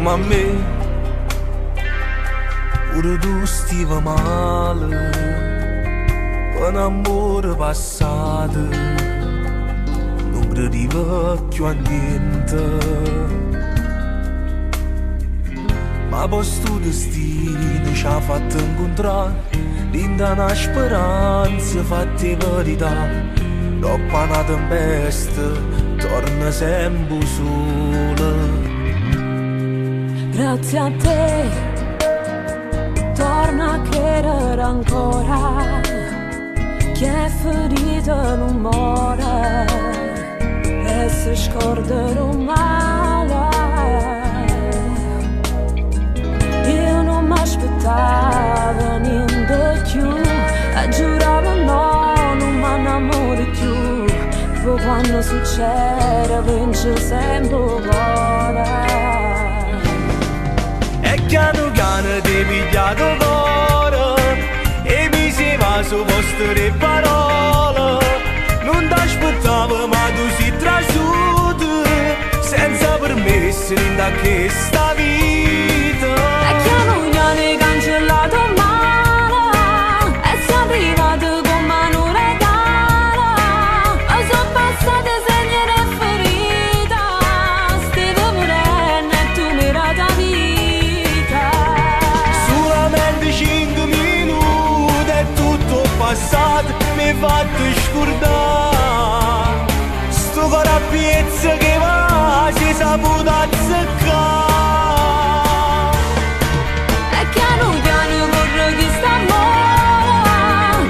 come a me, pure tu stiva male, con amore passato, non crediva più a niente. Ma poi sto destino ci ha fatto incontrare, dinda una speranza fatta di verità. Dopo una tempesta torna sempre sola. Grazie a te torna a credere ancora che è ferito non muore e si scorda non male. Io non mi aspettavo niente più, e giuravo no, non mi innamoro più. Poi quando succede vince sempre cuore. E piano piano ti pigliato cuore e mi si va su vostre parole. Non ti aspettavo ma tu sei trasuto, senza permesso in da questa vita. E piano piano hai cancellato male e sei arrivato come un regalo. E sono passate segni e ferita, stavo morendo e tu mi hai dato vita. Solamente 5 minuti è tutto passato, mi hai fatto scordare. Sto cuore a piezza che va, si è saputo azzeccare. E piano piano corre chi sta amore,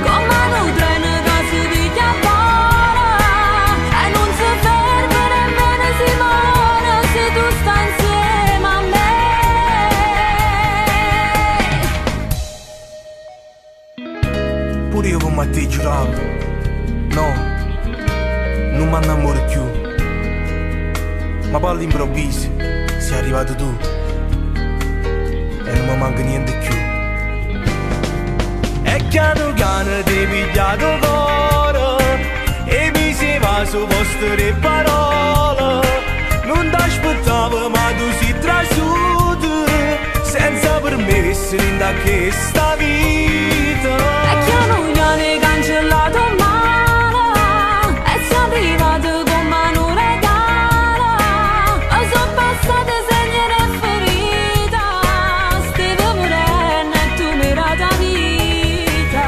come un treno che si piglia a volo. E non si ferma nemmeno Simone se tu stai insieme a me. Pure io come a te giuravo, no, non mi innamoro più. Ma poi all'improvviso sei arrivato tu e non mi manca niente più. E piano piano ti pigliato cuore e mi si va su vostre parole. Non ti aspettavo ma tu sei trasuto, senza permesso in da questa vita. E piano piano hai cancellato male e sei arrivato come un regalo. E sono passate segni e ferita, stavo morendo e tu mi hai dato vita.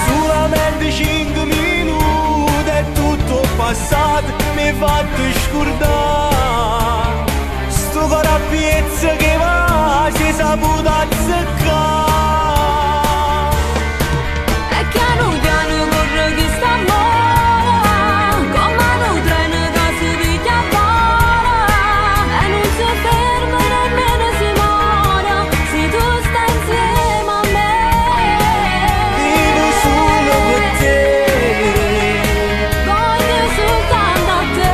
Solamente 5 minuti è tutto passato, mi hai fatto scordare. Sto cuore a piezza che va, si è saputo azzeccare. E piano piano corre chi sta amore, come un treno che si piglia a volo. E non si ferma nemmeno Simone se tu stai insieme a me. Vivo solo per te, Voglio soltanto a te.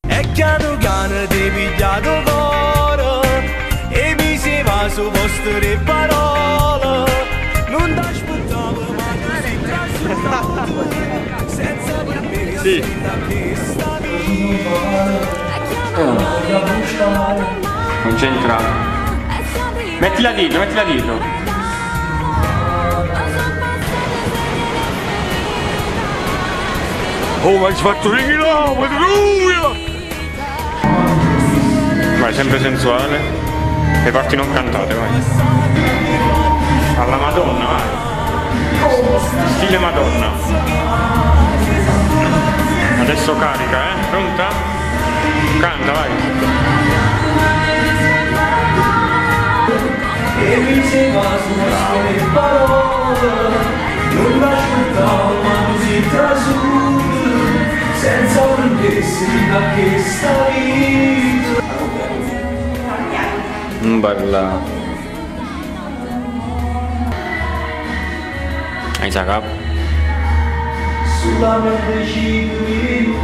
e piano piano ti pigliato cuore e mi si va su vostre parole. Non ti aspettavo ma tu sei trasuto, senza permesso Sì. da questa vita. Concentra. Mettila dietro, mettila dietro. Oh, ma hai fatto 3 chilometri, vai, sempre sensuale. Le parti non cantate, vai. Alla Madonna, vai. Stile Madonna. Adesso carica, pronta? Canta, vai. E mi sembra su queste parole, non l'aspettavo ma così trasuto. che sta vita. Non parla. Hai sacap? Solamente 5 minuti.